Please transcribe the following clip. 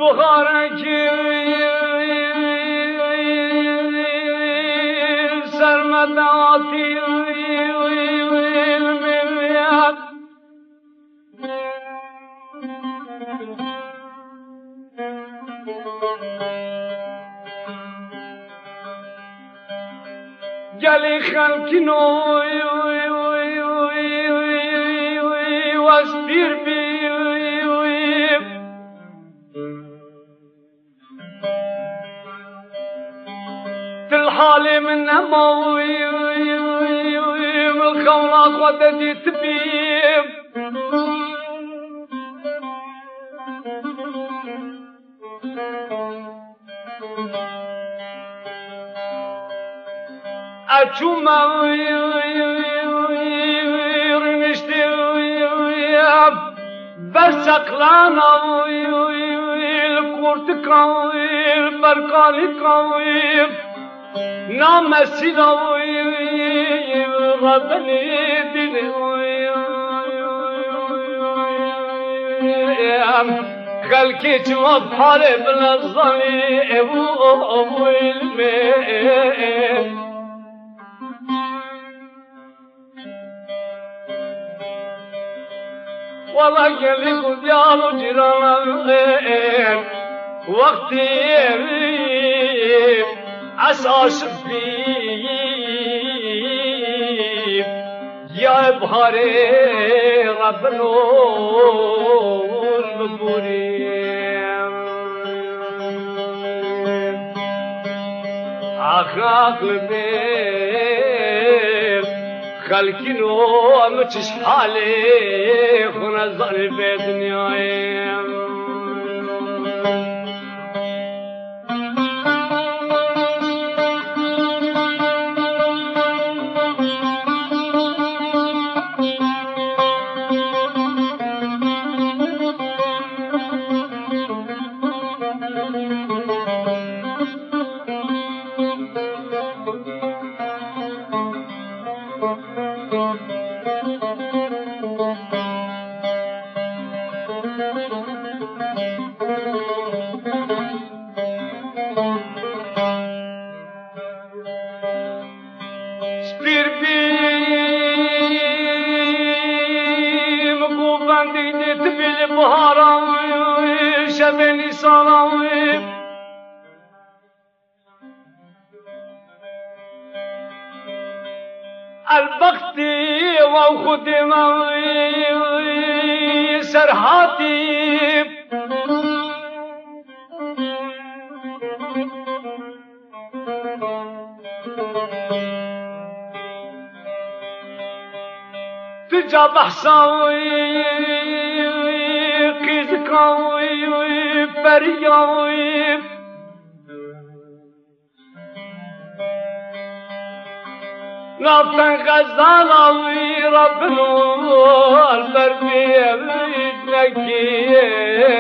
بخارکی سرمداتی میاد گلی خلکی نوی واسبیر بی الحالي من هموي والخولاق وددي تبيب أجوما رنشتي بس أقلانا الكورتكا البركالي كاوي نام سيداوي ربني ديني خلكي جواب حارب للظلي ابو المين والله قلبي ديالو جيران وقتي عساس بيب يا بهاري رب نور ببوريم أخاك البيب خلقي نوم تشحالي خنا الظهر بدنيايم شبني صراوي البختي وخدمي سرحاتي تجا بحصاوي كيزكاوي فرياوي نابتن غزالاوي ربنا البربي نكيه